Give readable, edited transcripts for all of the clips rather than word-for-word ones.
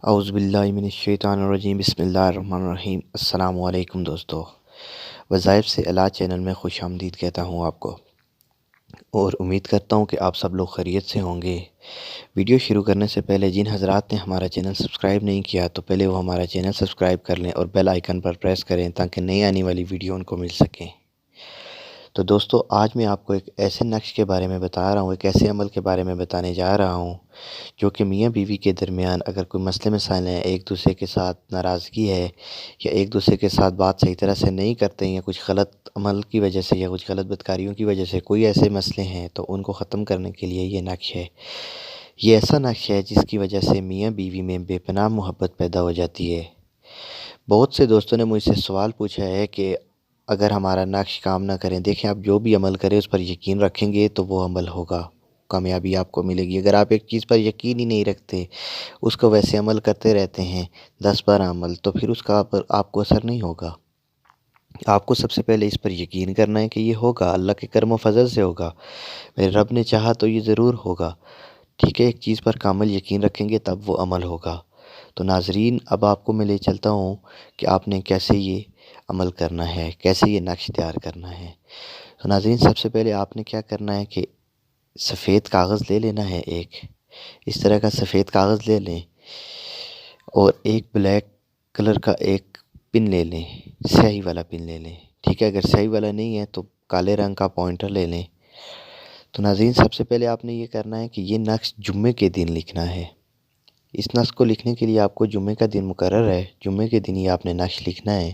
اعوذ باللہ من الشیطان الرجیم بسم اللہ الرحمن الرحیم۔ السلام علیکم دوستو، وظائف سے الہ چینل میں خوش آمدید کہتا ہوں آپ کو، اور امید کرتا ہوں کہ آپ سب لوگ خیریت سے ہوں گے۔ ویڈیو شروع کرنے سے پہلے جن حضرات نے ہمارا چینل سبسکرائب نہیں کیا تو پہلے وہ ہمارا چینل سبسکرائب کر لیں اور بیل آئیکن پر پریس کریں تاکہ نئی آنے والی ویڈیو ان کو مل سکیں۔ تو دوستو، آج میں آپ کو ایک ایسے نقش کے بارے میں بتا رہا ہوں، ایک ایسے عمل کے بارے میں بتانے جا رہا ہوں جو کہ میاں بیوی کے درمیان اگر کوئی مسئلے مسائل ہیں، ایک دوسرے کے ساتھ ناراضگی ہے یا ایک دوسرے کے ساتھ بات صحیح طرح سے نہیں کرتے ہیں یا کچھ غلط عمل کی وجہ سے یا کچھ غلط بدکاریوں کی وجہ سے کوئی ایسے مسئلے ہیں تو ان کو ختم کرنے کے لیے یہ نقش ہے۔ یہ ایسا نقش ہے جس کی وجہ سے میاں بیوی میں بے پناہ محبت پیدا ہو جاتی ہے۔ بہت سے دوستوں نے مجھ سے سوال پوچھا ہے کہ اگر ہمارا نقش کام نہ کریں، دیکھیں آپ جو بھی عمل کریں اس پر یقین رکھیں گے تو وہ عمل ہوگا، کامیابی آپ کو ملے گی۔ اگر آپ ایک چیز پر یقین ہی نہیں رکھتے، اس کو ویسے عمل کرتے رہتے ہیں 10-12 عمل، تو پھر اس کا آپ کو اثر نہیں ہوگا۔ آپ کو سب سے پہلے اس پر یقین کرنا ہے کہ یہ ہوگا، اللہ کے کرم و فضل سے ہوگا، میرے رب نے چاہا تو یہ ضرور ہوگا۔ ٹھیک ہے، ایک چیز پر کامل یقین رکھیں گے تب وہ عمل ہوگا۔ تو ناظرین، اب آپ کو میں لے چلتا ہوں کہ آپ نے کیسے یہ عمل کرنا ہے، کیسے یہ نقش تیار کرنا ہے۔ تو ناظرین، سب سے پہلے آپ نے کیا کرنا ہے کہ سفید کاغذ لے لینا ہے، ایک اس طرح کا سفید کاغذ لے لیں، اور ایک بلیک کلر کا ایک پن لے لیں، سیاہی والا پن لے لیں۔ ٹھیک ہے، اگر سیاہی والا نہیں ہے تو کالے رنگ کا پوائنٹر لے لیں۔ تو ناظرین، سب سے پہلے آپ نے یہ کرنا ہے کہ یہ نقش جمعے کے دن لکھنا ہے۔ اس نقش کو لکھنے کے لیے آپ کو جمعے کا دن مقرر ہے، جمعے کے دن ہی آپ نے نقش لکھنا ہے،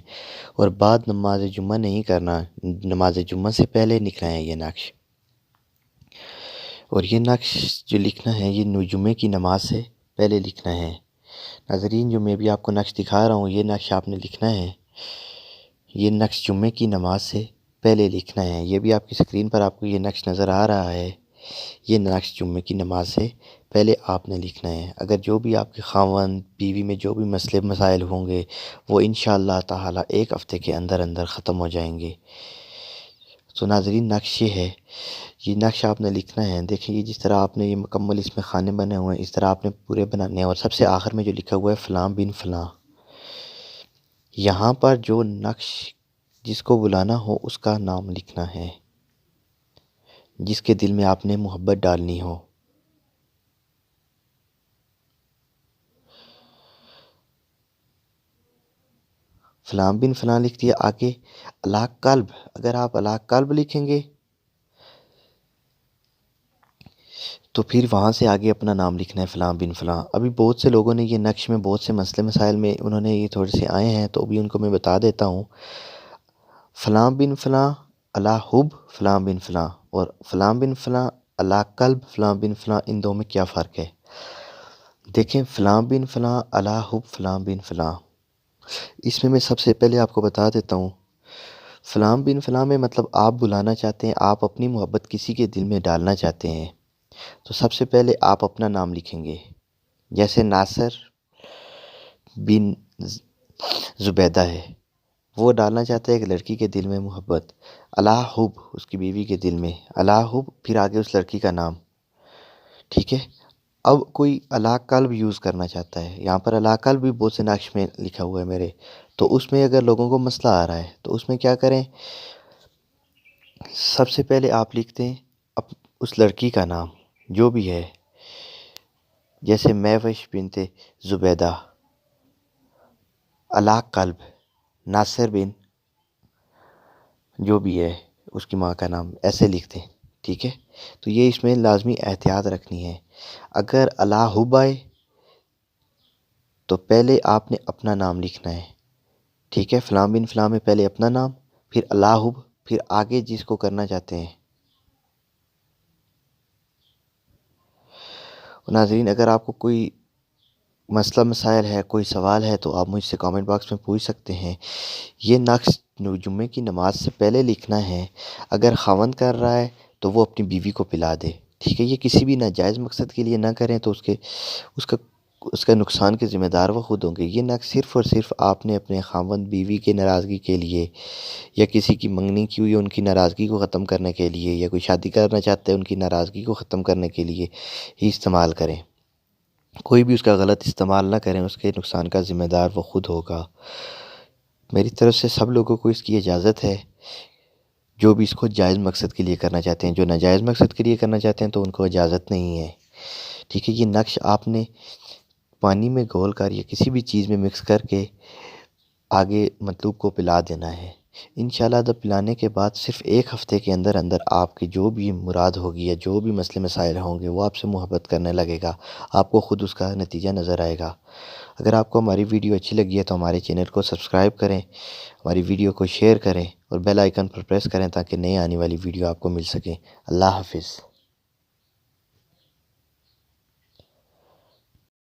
اور بعد نماز جمعہ نہیں کرنا، نماز جمعہ سے پہلے لکھنا ہے یہ نقش۔ اور یہ نقش جو لکھنا ہے یہ جمعے کی نماز سے پہلے لکھنا ہے۔ ناظرین، جو میں بھی آپ کو نقش دکھا رہا ہوں یہ نقش آپ نے لکھنا ہے، یہ نقش جمعے کی نماز سے پہلے لکھنا ہے۔ یہ بھی آپ کی اسکرین پر آپ کو یہ نقش نظر آ رہا ہے، یہ نقش جمعے کی نماز سے پہلے آپ نے لکھنا ہے۔ اگر جو بھی آپ کے خاوند بیوی میں جو بھی مسئلے مسائل ہوں گے وہ انشاءاللہ تعالی ایک ہفتے کے اندر اندر ختم ہو جائیں گے۔ تو ناظرین، نقش یہ ہے، یہ نقش آپ نے لکھنا ہے۔ دیکھیں، یہ جس طرح آپ نے یہ مکمل اس میں خانے بنے ہوئے ہیں اس طرح آپ نے پورے بنانے ہیں، اور سب سے آخر میں جو لکھا ہوا ہے فلاں بن فلاں، یہاں پر جو نقش جس کو بلانا ہو اس کا نام لکھنا ہے، جس کے دل میں آپ نے محبت ڈالنی ہو۔ فلاں بن فلاں لکھ دیا، آگے الہ قلب، اگر آپ الہ قلب لکھیں گے تو پھر وہاں سے آگے اپنا نام لکھنا ہے، فلاں بن فلاں۔ ابھی بہت سے لوگوں نے یہ نقش میں بہت سے مسئلے مسائل میں انہوں نے یہ تھوڑے سے آئے ہیں، تو ابھی ان کو میں بتا دیتا ہوں۔ فلاں بن فلاں الہ حب فلاں بن فلاں، اور فلاں بن فلاں الہ قلب فلاں بن فلاں، ان دو میں کیا فرق ہے؟ دیکھیں، فلاں بن فلاں الہ حب فلاں بن فلاں، اس میں سب سے پہلے آپ کو بتا دیتا ہوں، فلاں بن فلاں میں مطلب آپ بلانا چاہتے ہیں، آپ اپنی محبت کسی کے دل میں ڈالنا چاہتے ہیں، تو سب سے پہلے آپ اپنا نام لکھیں گے۔ جیسے ناصر بن زبیدہ ہے، وہ ڈالنا چاہتا ہے ایک لڑکی کے دل میں محبت، الہ حب اس کی بیوی کے دل میں، الہ حب پھر آگے اس لڑکی کا نام۔ ٹھیک ہے، اب کوئی الہ قلب یوز کرنا چاہتا ہے، یہاں پر الہ قلب بھی بہت سے نقش میں لکھا ہوا ہے میرے، تو اس میں اگر لوگوں کو مسئلہ آ رہا ہے تو اس میں کیا کریں، سب سے پہلے آپ لکھتے ہیں اس لڑکی کا نام جو بھی ہے، جیسے میوش بنت زبیدہ، الہ قلب ناصر بن جو بھی ہے اس کی ماں کا نام، ایسے لکھتے ہیں۔ ٹھیک ہے، تو یہ اس میں لازمی احتیاط رکھنی ہے۔ اگر الہ حب آئے تو پہلے آپ نے اپنا نام لکھنا ہے۔ ٹھیک ہے، فلاں بن فلاں میں پہلے اپنا نام، پھر الہ حب، پھر آگے جس کو کرنا چاہتے ہیں۔ ناظرین، اگر آپ کو کوئی مسئلہ مسائل ہے، کوئی سوال ہے تو آپ مجھ سے کامنٹ باکس میں پوچھ سکتے ہیں۔ یہ نقش جمعے کی نماز سے پہلے لکھنا ہے۔ اگر خاوند کر رہا ہے تو وہ اپنی بیوی کو پلا دے۔ ٹھیک ہے، یہ کسی بھی ناجائز مقصد کے لیے نہ کریں تو اس کا نقصان کے ذمہ دار وہ خود ہوں گے۔ یہ نقش صرف اور صرف آپ نے اپنے خاوند بیوی کے ناراضگی کے لیے، یا کسی کی منگنی کی ہوئی ان کی ناراضگی کو ختم کرنے کے لیے، یا کوئی شادی کرنا چاہتے ہیں ان کی ناراضگی کو ختم کرنے کے لیے ہی استعمال کریں۔ کوئی بھی اس کا غلط استعمال نہ کریں، اس کے نقصان کا ذمہ دار وہ خود ہوگا۔ میری طرف سے سب لوگوں کو اس کی اجازت ہے، جو بھی اس کو جائز مقصد کے لیے کرنا چاہتے ہیں۔ جو ناجائز مقصد کے لیے کرنا چاہتے ہیں تو ان کو اجازت نہیں ہے، ٹھیک ہے۔ یہ نقش آپ نے پانی میں گھول کر یا کسی بھی چیز میں مکس کر کے آگے مطلوب کو پلا دینا ہے۔ انشاءاللہ جب پلانے کے بعد صرف 1 ہفتے کے اندر اندر آپ کی جو بھی مراد ہوگی یا جو بھی مسئلے مسائل ہوں گے وہ آپ سے محبت کرنے لگے گا، آپ کو خود اس کا نتیجہ نظر آئے گا۔ اگر آپ کو ہماری ویڈیو اچھی لگی ہے تو ہمارے چینل کو سبسکرائب کریں، ہماری ویڈیو کو شیئر کریں اور بیل آئیکن پر پریس کریں تاکہ نئے آنے والی ویڈیو آپ کو مل سکیں۔ اللہ حافظ۔